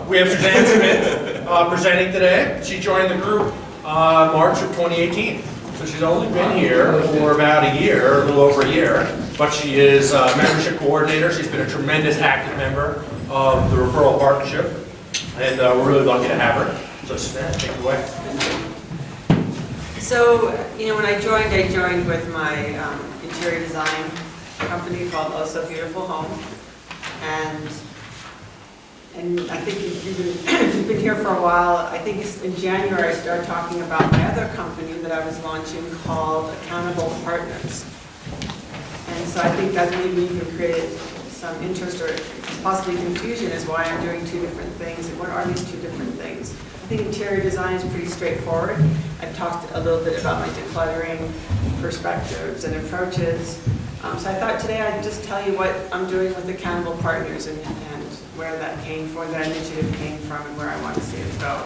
We have Suzanne Smith presenting today. She joined the group March of 2018. So she's only been here for about a year, a little over a year, but she is a membership coordinator. She's been a tremendous active member of the Referral Partnership, and we're really lucky to have her. So Suzanne, take it away. So, when I joined with my interior design company called Oh So Beautiful Home, and I think if you've been here for a while, I think in January I started talking about my other company that I was launching called Accountable Partners. And so I think that maybe even created some interest or possibly confusion as why I'm doing two different things and what are these two different things. I think interior design is pretty straightforward. I've talked a little bit about my decluttering perspectives and approaches. So I thought today I'd just tell you what I'm doing with Accountable Partners and where that came from, that initiative came from, and where I want to see it go.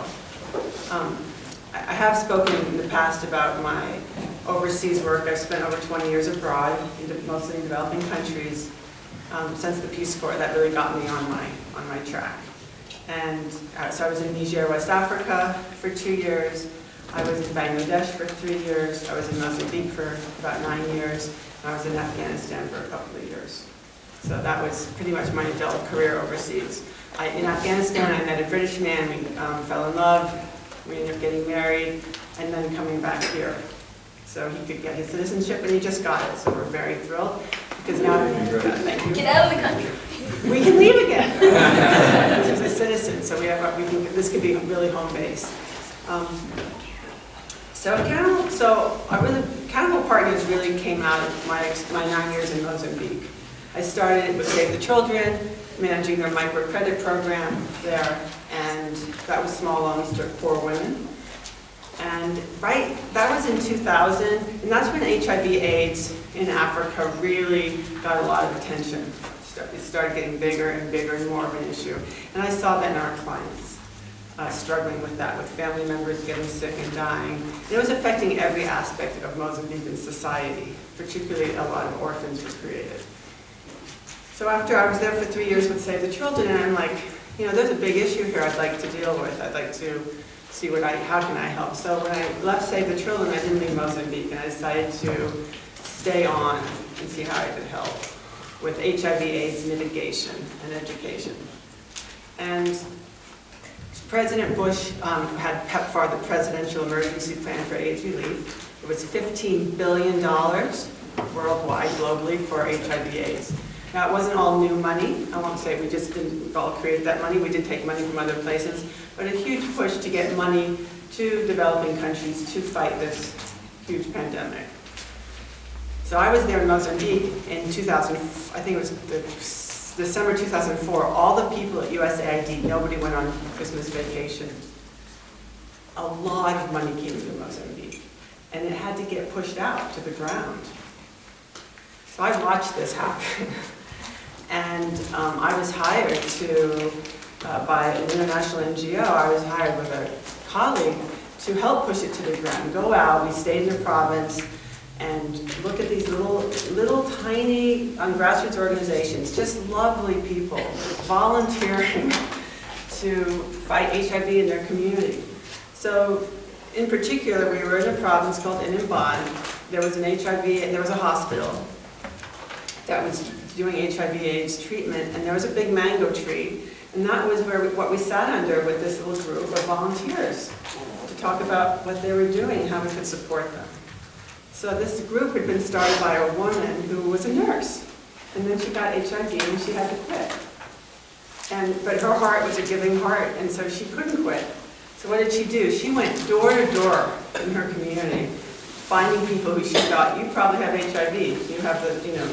I have spoken in the past about my overseas work. I've spent over 20 years abroad, mostly in developing countries. Since the Peace Corps, that really got me on my track. And so I was in Niger, West Africa for 2 years. I was in Bangladesh for 3 years. I was in Mozambique for about 9 years. And I was in Afghanistan for a couple of years. So that was pretty much my adult career overseas. In Afghanistan, I met a British man. We fell in love. We ended up getting married and then coming back here. So he could get his citizenship, and he just got it. So we're very thrilled because now, thank you. Get out of the country. We can leave again. He's a citizen, so this could be really home base. Accountable Partners really came out of my 9 years in Mozambique. I started with Save the Children, managing their microcredit program there, and that was small loans to poor women. And that was in 2000, and that's when HIV/AIDS in Africa really got a lot of attention. It started getting bigger and bigger and more of an issue. And I saw that in our clients, struggling with that, with family members getting sick and dying. And it was affecting every aspect of Mozambican society, particularly a lot of orphans were created. So after I was there for 3 years with Save the Children, and I'm like, there's a big issue here I'd like to deal with. I'd like to see how can I help. So when I left Save the Children, I didn't leave Mozambique, and I decided to stay on and see how I could help with HIV/AIDS mitigation and education. And President Bush had PEPFAR, the Presidential Emergency Plan for AIDS Relief. It was $15 billion worldwide, globally, for HIV/AIDS. Now, it wasn't all new money. I won't say we just didn't all create that money. We did take money from other places, but a huge push to get money to developing countries to fight this huge pandemic. So I was there in Mozambique in 2000, I think it was December 2004. All the people at USAID, nobody went on Christmas vacation. A lot of money came to Mozambique, and it had to get pushed out to the ground. So I watched this happen. And I was hired by an international NGO, I was hired with a colleague to help push it to the ground. Go out, we stayed in the province, and look at these little tiny grassroots organizations, just lovely people, volunteering to fight HIV in their community. So in particular, we were in a province called Inhambane. There was an there was a hospital that was doing HIV/AIDS treatment, and there was a big mango tree, and that was what we sat under with this little group of volunteers to talk about what they were doing and how we could support them. So this group had been started by a woman who was a nurse, and then she got HIV and she had to quit. But her heart was a giving heart, and so she couldn't quit. So what did she do? She went door to door in her community, finding people who she thought, you probably have HIV. You have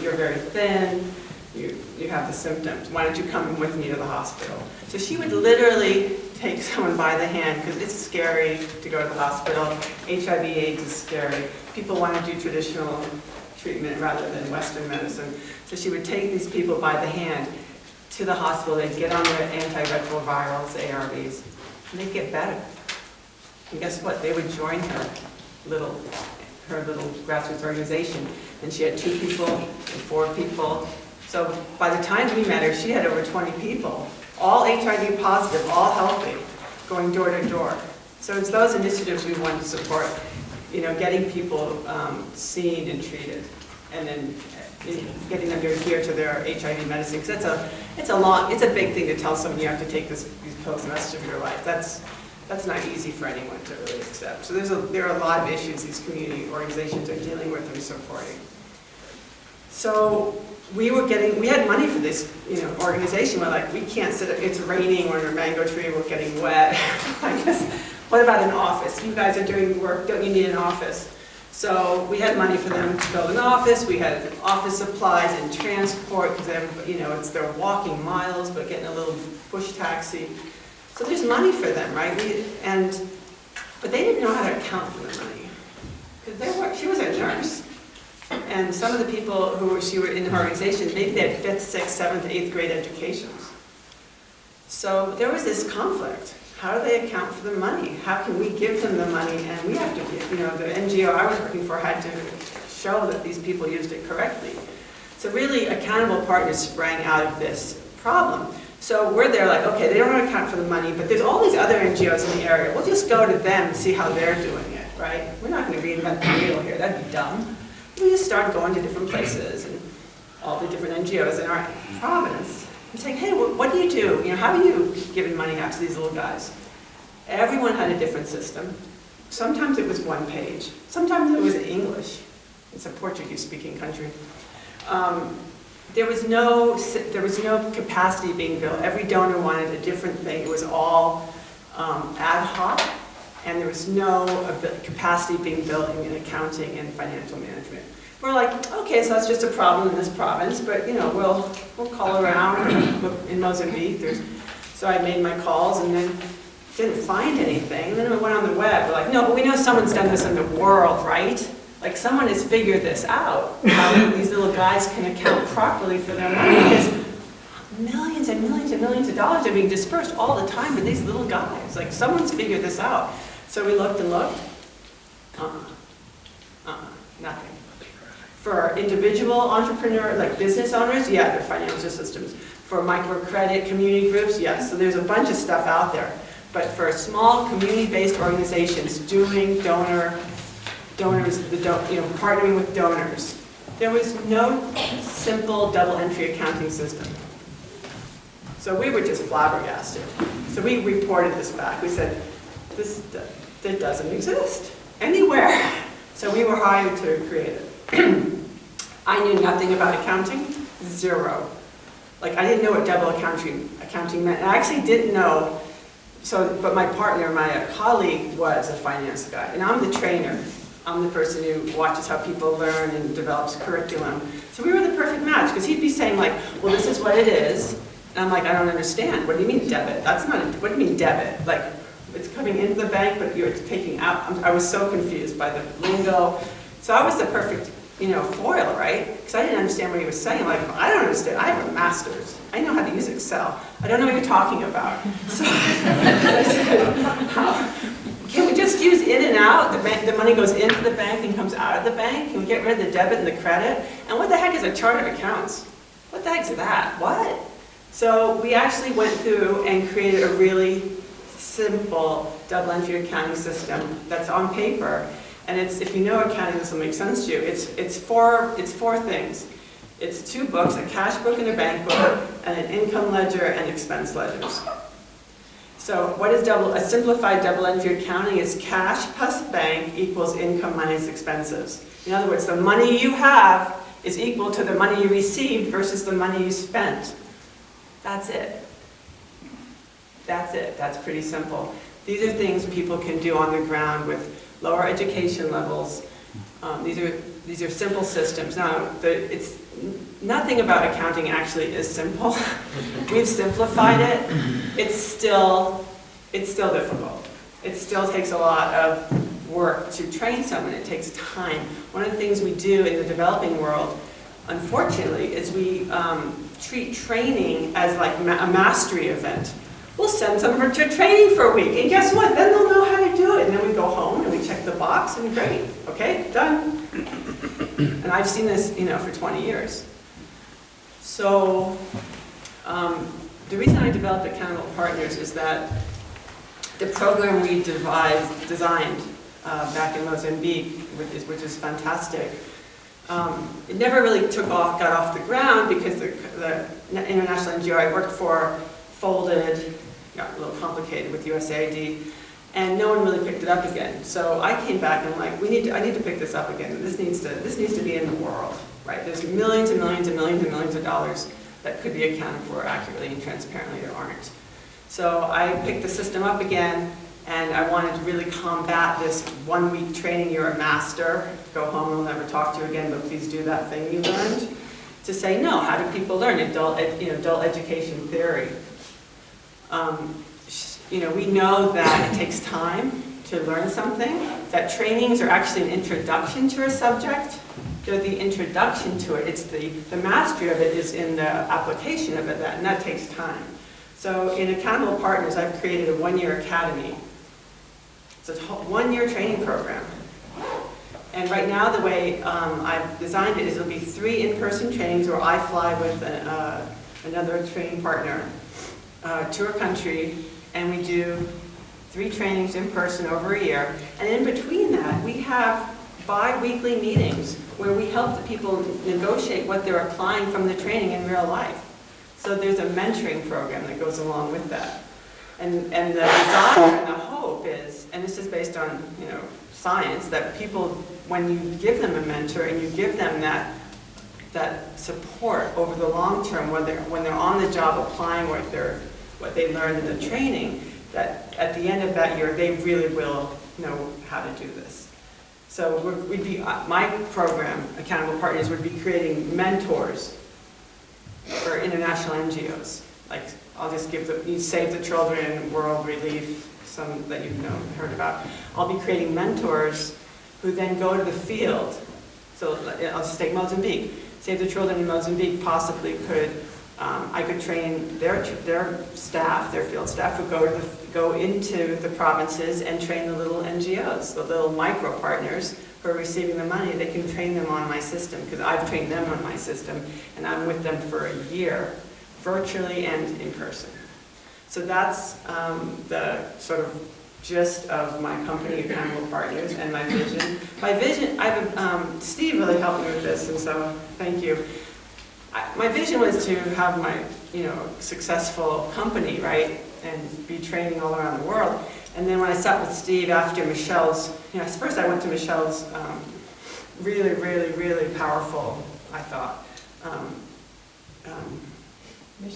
you're very thin. You have the symptoms. Why don't you come with me to the hospital? So she would literally take someone by the hand, because it's scary to go to the hospital. HIV/AIDS is scary. People want to do traditional treatment rather than Western medicine. So she would take these people by the hand to the hospital. They'd get on their antiretrovirals, ARVs, and they'd get better. And guess what? They would join her little grassroots organization. And she had 2 people and 4 people. So by the time we met her, she had over 20 people all HIV positive, all healthy, going door to door. So it's those initiatives we want to support, getting people seen and treated, and then getting them to adhere to their HIV medicine. Because it's a big thing to tell someone you have to take these pills the rest of your life. That's not easy for anyone to really accept. So there are a lot of issues these community organizations are dealing with and supporting. So we had money for this, organization. We're like, we can't sit, it's raining, we're under a mango tree, we're getting wet. I guess, what about an office? You guys are doing work, don't you need an office? So we had money for them to build an office. We had office supplies and transport, because they're walking miles, but getting a little push taxi. So there's money for them, right? But they didn't know how to account for the money. Because she was a nurse. And some of the people who were in her organization, maybe they had 5th, 6th, 7th, 8th grade educations. So there was this conflict. How do they account for the money? How can we give them the money? And we have to give, the NGO I was working for had to show that these people used it correctly. So really, accountable partners sprang out of this problem. So we're there like, okay, they don't want to account for the money, but there's all these other NGOs in the area. We'll just go to them and see how they're doing it, right? We're not going to reinvent the wheel here. That'd be dumb. We just start going to different places and all the different NGOs in our province and saying, hey, what do you do? How are you giving money out to these little guys? Everyone had a different system. Sometimes it was one page. Sometimes it was English. It's a Portuguese-speaking country. There was no capacity being built. Every donor wanted a different thing. It was all ad hoc, and there was no capacity being built in accounting and financial management. We're like, okay, so that's just a problem in this province, but we'll call around in Mozambique. So I made my calls and then didn't find anything. And then we went on the web. We're like, no, but we know someone's done this in the world, right? Like someone has figured this out, how these little guys can account properly for their money, because millions and millions and millions of dollars are being dispersed all the time to these little guys. Like someone's figured this out. So we looked and looked. Nothing. For individual entrepreneur, like business owners, yeah, there are financial systems. For microcredit community groups, yes. So there's a bunch of stuff out there. But for small community-based organizations doing donors, partnering with donors, there was no simple double entry accounting system. So we were just flabbergasted. So we reported this back. We said, that doesn't exist anywhere. So we were hired to create it. I knew nothing about accounting, zero. Like I didn't know what double accounting meant. And I actually didn't know, but my partner, my colleague was a finance guy. And I'm the trainer. I'm the person who watches how people learn and develops curriculum. So we were the perfect match, because he'd be saying like, well, this is what it is. And I'm like, I don't understand. What do you mean debit? What do you mean debit? Like, it's coming into the bank, but you're taking out. I was so confused by the lingo. So I was the perfect, foil, right? Because I didn't understand what he was saying. Like, I don't understand. I have a master's. I know how to use Excel. I don't know what you're talking about. So I said, can we just use in and out? The money goes into the bank and comes out of the bank. Can we get rid of the debit and the credit? And what the heck is a chart of accounts? What the heck is that? What? So we actually went through and created a really simple double entry accounting system that's on paper. And if you know accounting, this will make sense to you. It's four things. It's 2 books, a cash book and a bank book, and an income ledger and expense ledgers. So what is a simplified double entry accounting is cash plus bank equals income minus expenses. In other words, the money you have is equal to the money you received versus the money you spent. That's it. That's it. That's pretty simple. These are things people can do on the ground with lower education levels. These are simple systems. Now, it's nothing about accounting actually is simple. We've simplified it. It's still difficult. It still takes a lot of work to train someone. It takes time. One of the things we do in the developing world, unfortunately, is we treat training as like a mastery event. We'll send someone to training for a week, and guess what? Then they'll know how to do it. And then we go home and we check the box, and great, okay, done. And I've seen this, for 20 years. So the reason I developed Accountable Partners is that the program we designed back in Mozambique, which is fantastic, it never really got off the ground because the international NGO I worked for folded, got a little complicated with USAID, and no one really picked it up again. So I came back and I'm like, I need to pick this up again. This needs to be in the world, right? There's millions and millions and millions and millions of dollars that could be accounted for accurately and transparently that aren't. So I picked the system up again, and I wanted to really combat this 1 week training, you're a master, go home, we'll never talk to you again, but please do that thing you learned. To say, no, how do people learn? Adult education theory. We know that it takes time to learn something, that trainings are actually an introduction to a subject. They're the introduction to it. It's the mastery of it is in the application of it, and that takes time. So in Accountable Partners, I've created a 1-year academy. It's a 1-year training program. And right now, the way I've designed it is it'll be 3 in-person trainings where I fly with another training partner to a country, and we do 3 trainings in person over a year. And in between that, we have bi-weekly meetings where we help the people negotiate what they're applying from the training in real life. So there's a mentoring program that goes along with that. And the desire and the hope is, and this is based on science, that people, when you give them a mentor and you give them that support over the long term, when they're on the job applying what they learned in the training, that at the end of that year they really will know how to do this. So my program, Accountable Partners, would be creating mentors for international NGOs. Like, I'll just give Save the Children, World Relief, some that you've heard about. I'll be creating mentors who then go to the field. So I'll just take Mozambique. Save the Children in Mozambique possibly could, I could train their staff, their field staff, who go into the provinces and train the little NGOs, the little micro partners who are receiving the money. They can train them on my system because I've trained them on my system, and I'm with them for a year, virtually and in person. So that's the sort of gist of my company, Accountable Partners, and my vision. My vision, Steve really helped me with this, and so thank you. My vision was to have my, successful company, right, and be training all around the world. And then when I sat with Steve after Michelle's, first I went to Michelle's really, really, really powerful, I thought,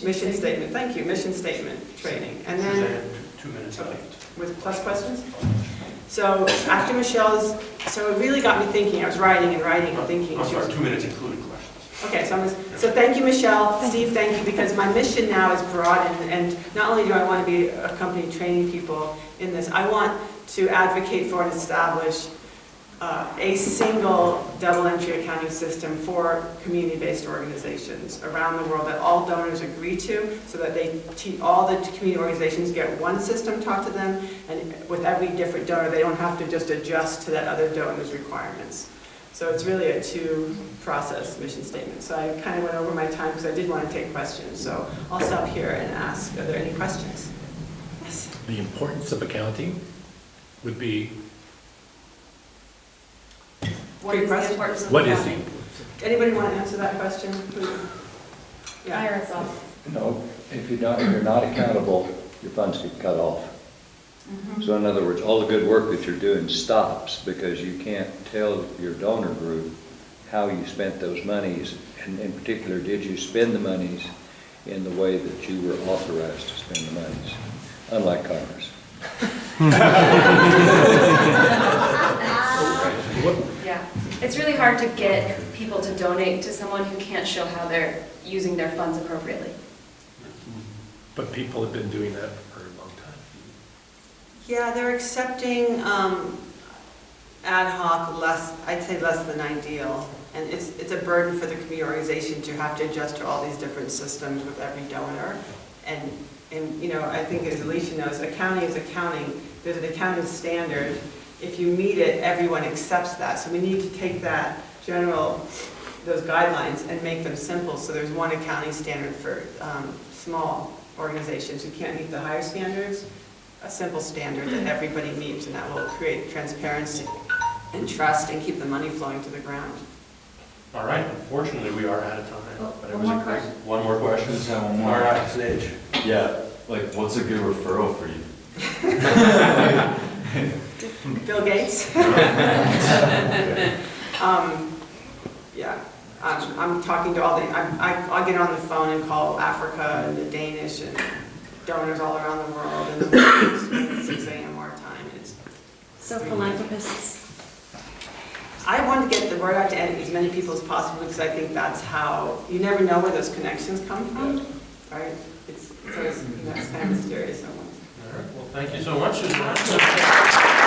mission statement. Thank you, mission statement training. And then Suzanne, 2 minutes left. With plus questions? So after Michelle's, so it really got me thinking. I was writing and writing and thinking. I'm sorry, 2 minutes including questions. Okay, so thank you, Michelle. Steve, thank you, because my mission now is broad, and not only do I want to be a company training people in this, I want to advocate for and establish a single double entry accounting system for community-based organizations around the world that all donors agree to, so that all the community organizations get one system taught to them, and with every different donor, they don't have to just adjust to that other donor's requirements. So it's really a 2-process mission statement. So I kind of went over my time because I did want to take questions. So I'll stop here and ask, are there any questions? Yes? The importance of accounting would be, What is the importance of what is accounting? Anybody want to answer that question? Yeah. Fire us off. No, if you're not accountable, your funds get cut off. So in other words, all the good work that you're doing stops because you can't tell your donor group how you spent those monies, and in particular, did you spend the monies in the way that you were authorized to spend the monies, unlike Congress. Yeah, it's really hard to get people to donate to someone who can't show how they're using their funds appropriately. but people have been doing that for a long time. Yeah, they're accepting ad hoc, I'd say less than ideal. And it's a burden for the community organization to have to adjust to all these different systems with every donor. And I think as Alicia knows, accounting is accounting. There's an accounting standard. If you meet it, everyone accepts that. So we need to take that general those guidelines and make them simple. So there's one accounting standard for small organizations who can't meet the higher standards, a simple standard that everybody meets, and that will create transparency and trust and keep the money flowing to the ground. All right, unfortunately, we are out of time. Oh, but it one was a more great- question. One more question? Just have one All more. right, Sage. Yeah, like, what's a good referral for you? Bill Gates? Yeah, I'm talking to all the, I'll get on the phone and call Africa and the Danish and donors all around the world, and it's 6 a.m. our time. It's, So philanthropists, I want to get the word out to as many people as possible, because I think that's how, you never know where those connections come from, right? It's always, it's kind of mysterious. All right, well, thank you so much, Suzanne.